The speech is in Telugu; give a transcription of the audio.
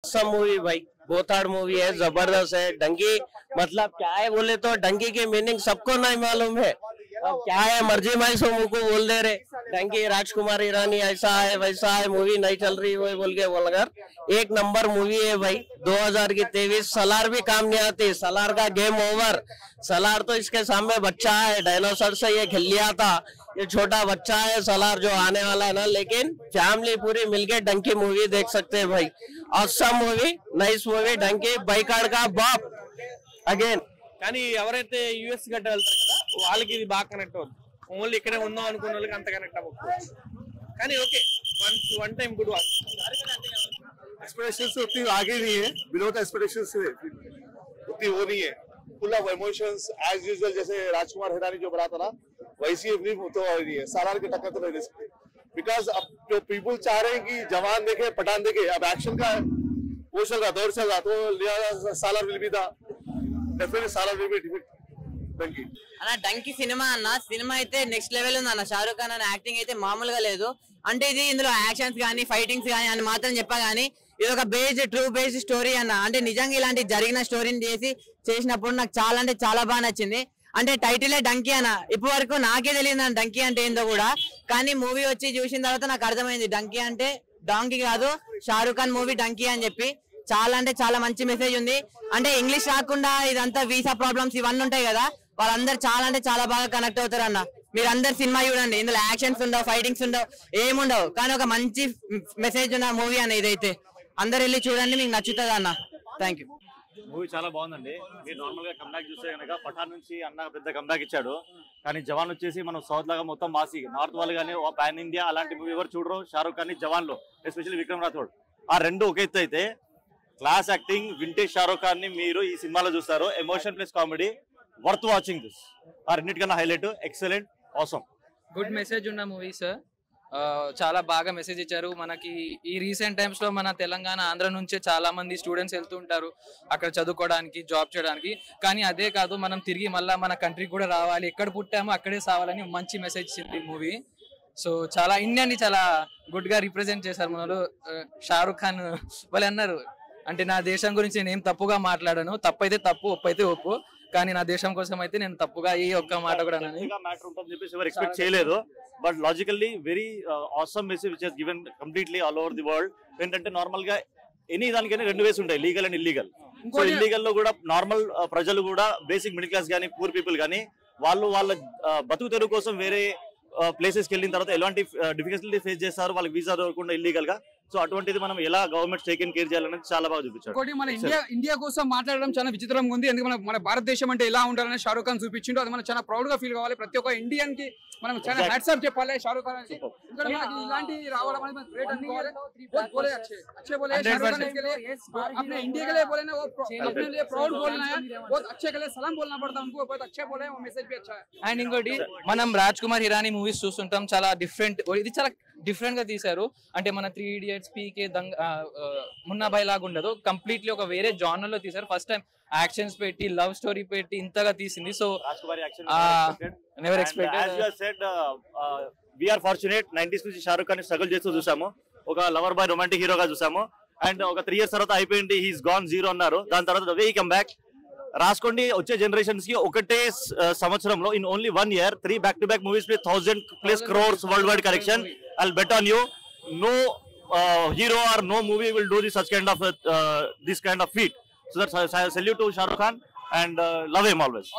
सब मूवी भाई बोताड़ मूवी है, जबरदस्त है। डंकी मतलब क्या है बोले तो डंकी की मीनिंग सबको नहीं मालूम है। अब क्या है मर्जी माई सो मुंह को बोल दे रहे डंकी राजकुमार ईरानी ऐसा है वैसा है, मूवी नहीं चल रही वो बोल के बोलकर एक नंबर मूवी है भाई। 2023 सलार भी काम नहीं आती, सलार का गेम ओवर। सलार तो इसके सामने बच्चा है, डायनासोर से ये खेल लिया था, ये छोटा बच्चा है सलार जो आने वाला है ना। लेकिन फैमिली पूरी मिलके डंकी मूवी देख सकते हैं भाई। Awesome movie, nice movie. Dunki बाइकाड़ का बाप अगेन। కానీ ఎవరైతే యూఎస్ గడ్డ వెళ్తారు కదా వాళ్ళకి ఇది బాగా కనెక్ట్ అవుతుంది. ఓన్లీ ఇక్కడే ఉందాం అనుకున్న వాళ్ళకి అంత కనెక్ట్ అవ్వకపోవచ్చు. కానీ okay one time good watch. Expectations से उतनी आगे नहीं है, बिलो द एक्सपेक्टेशंस से उतनी वो नहीं है। Full of emotions as usual, जैसे राजकुमार हिरानी जो बना था ना वैसी फिल्म तो नहीं है। सालार की टक्कर तो नहीं दे सकते बिकॉज अब जो पीपल चाह रहे हैं कि जवान देखे पठान देखे, अब एक्शन का वो चल रहा दौर चल रहा तो लिया सालार विल भी था definitely Salaar will be defeat Dunki అన్న. డంకీ సినిమా అన్న, సినిమా అయితే నెక్స్ట్ లెవెల్ ఉంది అన్న. షారూక్ ఖాన్ అన్న యాక్టింగ్ అయితే మామూలుగా లేదు. అంటే ఇది ఇందులో యాక్షన్స్ గానీ ఫైటింగ్స్ గానీ అని మాత్రం చెప్పా గానీ ఇది ఒక ట్రూ బేస్డ్ స్టోరీ అన్న. అంటే నిజంగా ఇలాంటి జరిగిన స్టోరీని చేసినప్పుడు నాకు చాలా అంటే చాలా బాగా నచ్చింది. అంటే టైటిలే డంకీ అన్న. ఇప్పటి వరకు నాకే తెలియదు అన్న డంకీ అంటే ఏందో కూడా, కానీ మూవీ వచ్చి చూసిన తర్వాత నాకు అర్థమైంది డంకీ అంటే డాంకీ కాదు, షారూక్ ఖాన్ మూవీ డంకీ అని చెప్పి. చాలా అంటే చాలా మంచి మెసేజ్ ఉంది. అంటే ఇంగ్లీష్ రాకుండా ఇదంతా వీసా ప్రాబ్లమ్స్ ఇవన్నీ ఉంటాయి కదా, వాళ్ళందరూ చాలా అంటే చాలా బాగా కనెక్ట్ అవుతారు అన్న. మీరు అందరు సినిమా చూడండి, ఇందులో యాక్షన్స్ ఉండవు, ఫైటింగ్స్ ఉండవు, ఏముండవు, కానీ ఒక మంచి మెసేజ్ ఉన్న మూవీ అన్న ఇదైతే. అందరు వెళ్ళి చూడండి, మీకు నచ్చుతుంది అన్న. Thank you. మూవీ చాలా బాగుందండి. మీరు నార్మల్ గా కంబ్యాక్ చూస్తే కనుక పఠాన్ నుంచి అన్న పెద్ద కంబ్యాక్ ఇచ్చాడు, కానీ జవాన్ వచ్చేసి మనం సౌత్ లాగా మొత్తం మాసి నార్త్ వాళ్ళు కానీ పాన్ ఇండియా అలాంటి మూవీ ఎవరు చూడరు. షారూక్ ఖాన్ జవాన్ లో ఎస్పెషల్లీ విక్రమ్ రాథోడ్ ఆ రెండు ఒక ఎత్తు అయితే, class acting vintage Shahrukh Khan ని మీరు ఈ సినిమాలో చూస్తారు. Emotion plus comedy worth watching this. ఆ రెండింటికన్నా highlight excellent awesome good message ఉన్న మూవీ సార్. చాలా బాగా మెసేజ్ ఇచ్చారు మనకి. ఈ రీసెంట్ టైమ్స్ లో మన తెలంగాణ ఆంధ్ర నుంచే చాలా మంది స్టూడెంట్స్ వెళ్తూ ఉంటారు అక్కడ చదువుకోవడానికి, జాబ్ చేయడానికి. కానీ అదే కాదు, మనం తిరిగి మళ్ళీ మన కంట్రీకి కూడా రావాలి, ఎక్కడ పుట్టామో అక్కడే సావాలని మంచి మెసేజ్ ఇచ్చింది మూవీ. సో చాలా ఇండియాని చాలా గుడ్ గా రిప్రజెంట్ చేశారు మనలో. షారూక్ ఖాన్ వాళ్ళు అన్నారు, అంటే నా దేశం గురించి నేను ఏం తప్పుగా మాట్లాడాను, తప్పు అయితే తప్పు, ఒప్పు అయితే ఒప్పు, కానీ నా దేశం కోసం అయితే నేను తప్పుగా ఏ ఒక్క మాట కూడా మ్యాటర్ ఉంటుందని చెప్పేసి ఎవరు ఎక్స్పెక్ట్ చేయలేదు. But logically very awesome message which has given completely all over the world. ఏంటంటే నార్మల్ గా ఎనీ దానికైనా రెండు వేస్ ఉంటాయి, legal and illegal. So illegal లో కూడా నార్మల్ ప్రజలు కూడా బేసిక్ మిడిల్ క్లాస్ కానీ పూర్ పీపుల్ కానీ వాళ్ళు వాళ్ళ బతుకు తెరువు కోసం వేరే ప్లేసెస్కి వెళ్ళిన తర్వాత ఎలాంటి డిఫికల్టీ ఫేస్ చేస్తారు, వాళ్ళకి వీసా దొరకకుండా ఇల్లీగల్ గా. సో అటువంటిది మనం ఎలా గవర్నమెంట్ టేక్ అండ్ కేర్ చేయాలనేది చాలా బాగా చూపించారు. ఇంకోటి మన ఇండియా కోసం మాట్లాడడం చాలా విచిత్రంగా ఉంది. ఎందుకంటే మన భారతదేశం అంటే ఎలా ఉండాలని షారూక్ ఖాన్ చూపించిండు. అది మనం చాలా ప్రౌడ్ గా ఫీల్ కావాలి. ప్రతి ఒక్క ఇండియన్ కి మనం చాలా హ్యాట్స్ ఆఫ్ చెప్పాలి షారూక్ ఖాన్ కి. ఎందుకంటే మనకి ఇలాంటి రావడం అనేది గ్రేట్ అనుకోవాలి. बोले अच्छे बोले शाहरुख खान के लिए, अपने इंडिया के लिए बोले ना, वो अपने लिए प्राउड बोलना है, बहुत अच्छे के लिए सलाम बोलना पड़ता है उनको, बहुत अच्छे बोले, वो मैसेज भी अच्छा है. అండ్ ఇంకోటి మనం రాజ్ కుమార్ హిరానీ మూవీస్ చూస్తుంటాం, చాలా డిఫరెంట్, ఇది చాలా డిఫరెంట్ గా తీశారు. అంటే మన 3 Idiots, పీకే, మున్నాబాయ్ లాగా ఉండదు, కంప్లీట్లీ ఒక వేరే జానర్ లో తీశారు. ఫస్ట్ టైం యాక్షన్స్ పెట్టి లవ్ స్టోరీ పెట్టి ఇంతగా తీసింది. So never expected. We are fortunate 90s నుంచి షారూక్ ఖాన్ స్ట్రగుల్ చేస్తూ చూసాము, ఒక లవర్ బాయ్ రొమాంటిక్ హీరోగా చూసాము. అండ్ ఒక 3 years తర్వాత అయిపోయింది, హీస్ గాన్ జీరో అన్నారు. దాని తర్వాత వే కమ్ బ్యాక్. రాసుకోండి, వచ్చే జనరేషన్స్ కి ఒకటే సంవత్సరంలో in only 1 year 3 back-to-back movies with 1,000+ crores worldwide collection. I'll bet on you, no hero or no movie will do this kind of feat. So that's I salute to Shah Rukh Khan and love him always.